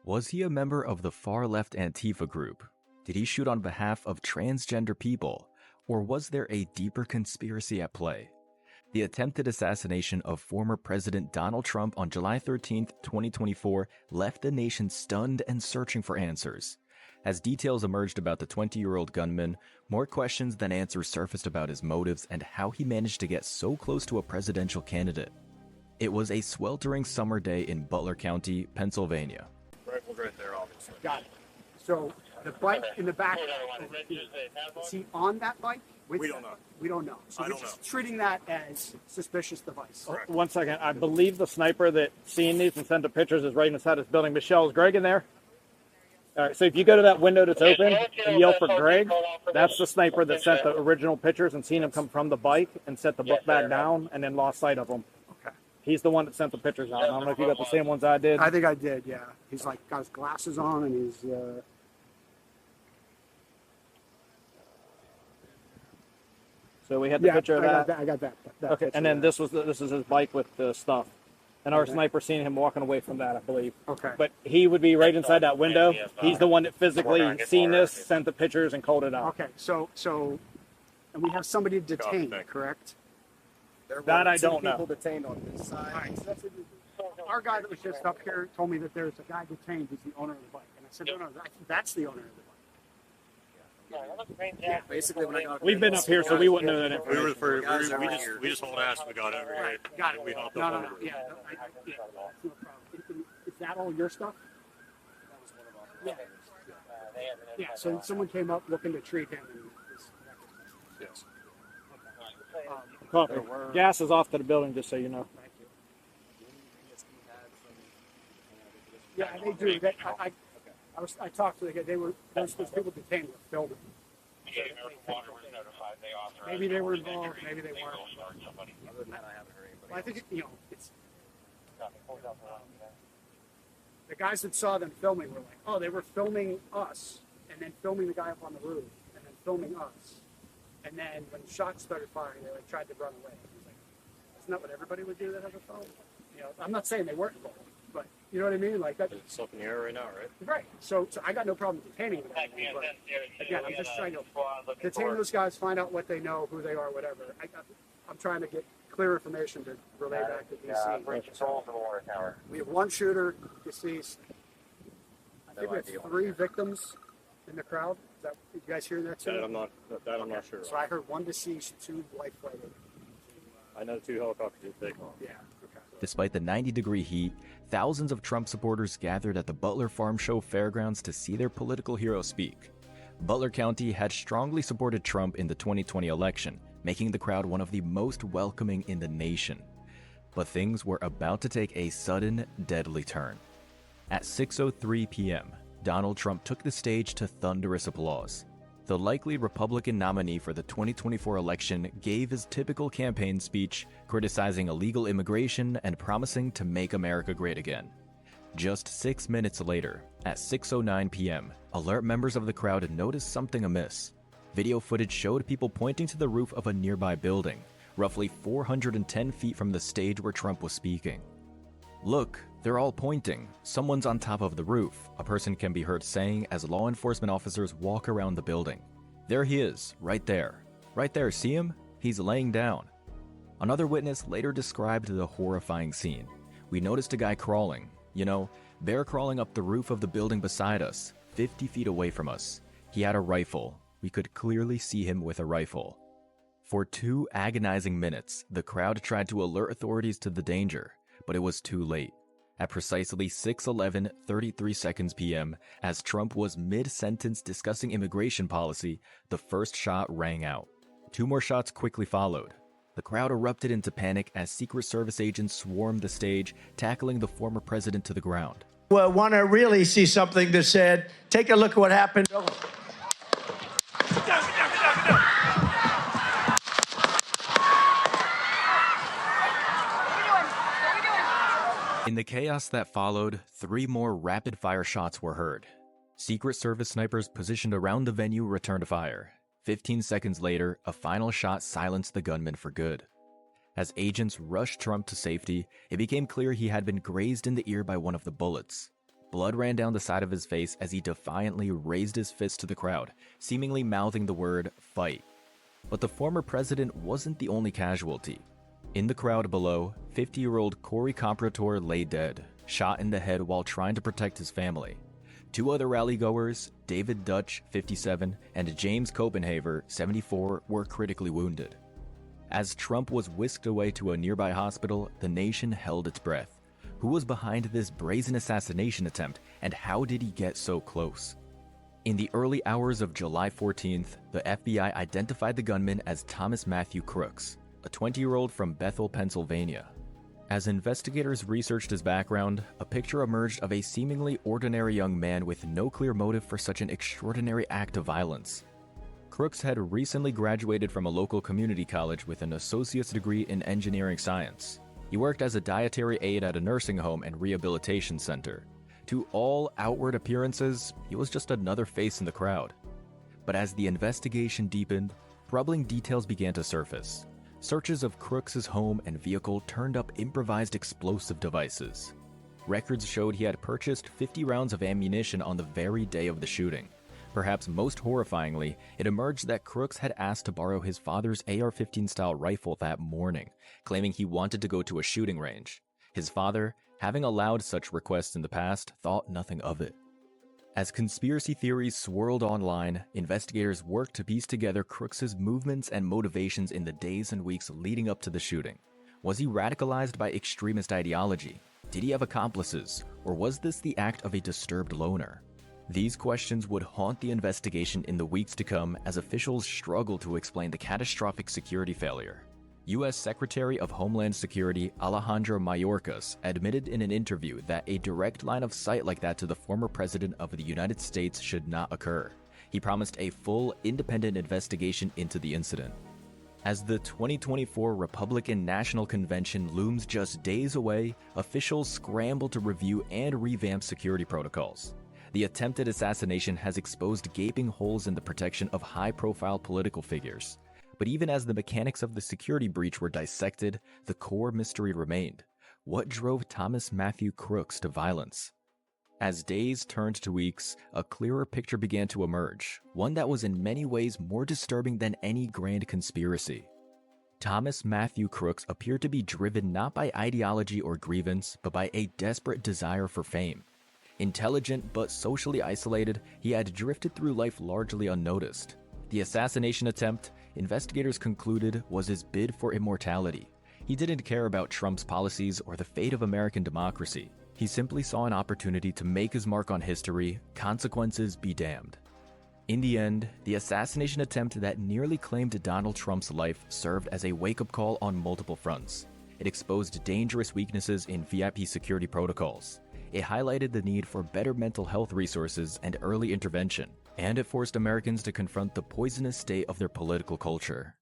Was he a member of the far-left Antifa group? Did he shoot on behalf of transgender people? Or was there a deeper conspiracy at play? The attempted assassination of former President Donald Trump on July 13, 2024 left the nation stunned and searching for answers. As details emerged about the 20-year-old gunman, more questions than answers surfaced about his motives and how he managed to get so close to a presidential candidate. It was a sweltering summer day in Butler County, Pennsylvania. Rifle's right there, obviously. Got it. So the bike in the back, is he on that bike? We don't know. We don't know. So I we're don't just know. treating that as suspicious device. Correct. 1 second. I believe the sniper that seen these and sent the pictures is right inside this building. Michelle, is Greg in there? All right, so if you go to that window that's open and yell for Greg, that's the sniper that sent the original pictures and seen him come from the bike and set the book back down and then lost sight of him. Okay. He's the one that sent the pictures out. I don't know if you got the same ones I did. I think I did, yeah. He's like got his glasses on and he's So we had the picture of that. I got that. Okay, and then this is his bike with the stuff. And our sniper seen him walking away from that, I believe. Okay. But he would be right inside that window. He's the one that physically seen this, sent the pictures, and called it out. Okay, so and we have somebody detained, correct? That I don't know. People detained on this side. All right, so that's our guy that was just up here told me that there's a guy detained who's the owner of the bike. And I said, no, that's the owner of the bike. Yeah, basically when I got We've been up here, so we wouldn't know that information. We just hauled ass and we got over here. Right, got it. We hopped No, up no, over no, here. yeah, no problem. Is that all your stuff? Yeah. Yeah, so someone came up looking to treat him. And Yes. Coffee. Gas is off to the building, just so you know. thank you. Yeah, they do. I talked to the guy. Those people detained were filming. Maybe they were involved. Maybe they weren't. Other than that, I haven't heard anybody. Well, I think it's the guys that saw them filming were like, oh, they were filming us, and then filming the guy up on the roof, and then filming us, and then when shots started firing, they like tried to run away. It was like, isn't that what everybody would do that has a phone? I'm not saying they weren't involved, but you know what I mean? Like that. It's up in the air right now, right? Right. So I got no problem detaining them. But again, I'm just trying to detain those guys, find out what they know, who they are, whatever. I'm trying to get clear information to relay back to DC. We have one shooter deceased. I think we have 3 victims in the crowd. Is that, you guys hearing that too? That I'm not sure. So I heard 1 deceased, 2 life-flighted. I know 2 helicopters did take off. Yeah. Okay. Despite the 90-degree heat, thousands of Trump supporters gathered at the Butler Farm Show fairgrounds to see their political hero speak. Butler County had strongly supported Trump in the 2020 election, making the crowd one of the most welcoming in the nation. But things were about to take a sudden, deadly turn. At 6:03 p.m., Donald Trump took the stage to thunderous applause. The likely Republican nominee for the 2024 election gave his typical campaign speech, criticizing illegal immigration and promising to make America great again. Just 6 minutes later, at 6:09 p.m., alert members of the crowd noticed something amiss. Video footage showed people pointing to the roof of a nearby building, roughly 410 feet from the stage where Trump was speaking. "Look, they're all pointing. Someone's on top of the roof," a person can be heard saying as law enforcement officers walk around the building. "There he is, right there. Right there, see him? He's laying down." Another witness later described the horrifying scene. "We noticed a guy crawling. Bear crawling up the roof of the building beside us, 50 feet away from us. He had a rifle. We could clearly see him with a rifle." For 2 agonizing minutes, the crowd tried to alert authorities to the danger, but it was too late. At precisely 6:11:33 seconds p.m., as Trump was mid-sentence discussing immigration policy, the first shot rang out. 2 more shots quickly followed. The crowd erupted into panic as Secret Service agents swarmed the stage, tackling the former president to the ground. Well, want to really see something that said, take a look at what happened. In the chaos that followed, 3 more rapid-fire shots were heard. Secret Service snipers positioned around the venue returned fire. 15 seconds later, a final shot silenced the gunman for good. As agents rushed Trump to safety, it became clear he had been grazed in the ear by one of the bullets. Blood ran down the side of his face as he defiantly raised his fist to the crowd, seemingly mouthing the word, "fight." But the former president wasn't the only casualty. In the crowd below, 50-year-old Corey Comprador lay dead, shot in the head while trying to protect his family. Two other rallygoers, David Dutch, 57, and James Copenhaver, 74, were critically wounded. As Trump was whisked away to a nearby hospital, the nation held its breath. Who was behind this brazen assassination attempt, and how did he get so close? In the early hours of July 14th, the FBI identified the gunman as Thomas Matthew Crooks, a 20-year-old from Bethel, Pennsylvania. As investigators researched his background, a picture emerged of a seemingly ordinary young man with no clear motive for such an extraordinary act of violence. Crooks had recently graduated from a local community college with an associate's degree in engineering science. He worked as a dietary aide at a nursing home and rehabilitation center. To all outward appearances, he was just another face in the crowd. But as the investigation deepened, troubling details began to surface. Searches of Crooks' home and vehicle turned up improvised explosive devices. Records showed he had purchased 50 rounds of ammunition on the very day of the shooting. Perhaps most horrifyingly, it emerged that Crooks had asked to borrow his father's AR-15 style rifle that morning, claiming he wanted to go to a shooting range. His father, having allowed such requests in the past, thought nothing of it. As conspiracy theories swirled online, investigators worked to piece together Crooks' movements and motivations in the days and weeks leading up to the shooting. Was he radicalized by extremist ideology? Did he have accomplices? Or was this the act of a disturbed loner? These questions would haunt the investigation in the weeks to come as officials struggled to explain the catastrophic security failure. U.S. Secretary of Homeland Security Alejandro Mayorkas admitted in an interview that a direct line of sight like that to the former president of the United States should not occur. He promised a full, independent investigation into the incident. As the 2024 Republican National Convention looms just days away, officials scramble to review and revamp security protocols. The attempted assassination has exposed gaping holes in the protection of high-profile political figures. But even as the mechanics of the security breach were dissected, the core mystery remained. What drove Thomas Matthew Crooks to violence? As days turned to weeks, a clearer picture began to emerge, one that was in many ways more disturbing than any grand conspiracy. Thomas Matthew Crooks appeared to be driven not by ideology or grievance, but by a desperate desire for fame. Intelligent but socially isolated, he had drifted through life largely unnoticed. The assassination attempt, investigators concluded, was his bid for immortality. He didn't care about Trump's policies or the fate of American democracy. He simply saw an opportunity to make his mark on history, consequences be damned. In the end, the assassination attempt that nearly claimed Donald Trump's life served as a wake-up call on multiple fronts. It exposed dangerous weaknesses in VIP security protocols. It highlighted the need for better mental health resources and early intervention, and it forced Americans to confront the poisonous state of their political culture.